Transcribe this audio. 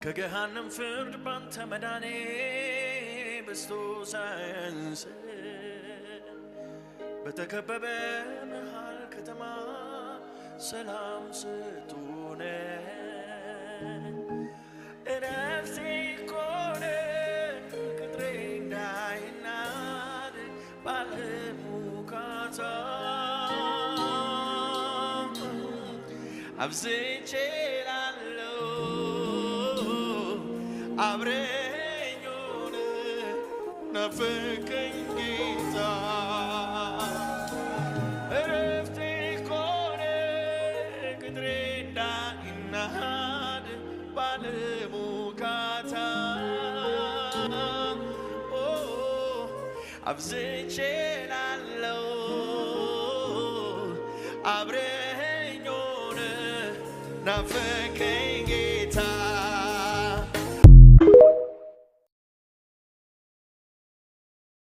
ከገሃነም ፍርድ ባንተ መዳኔ በስቶ ሳያንስ በተከበበ መሃል ከተማ ሰላም ስትሆነ እረፍቴ ኮነ ቅጥሬ እንዳይናድ ባለሙካታ አብዝቼ ላለው አብረኝ ሆነ ናፈቀኝ ጌታ እረፍቴ ኮነ ቅጥሬ እንዳይናድ ባለሙካታ አብዝቼ ላለው አብረኝ ሆነ ናፈቀኝ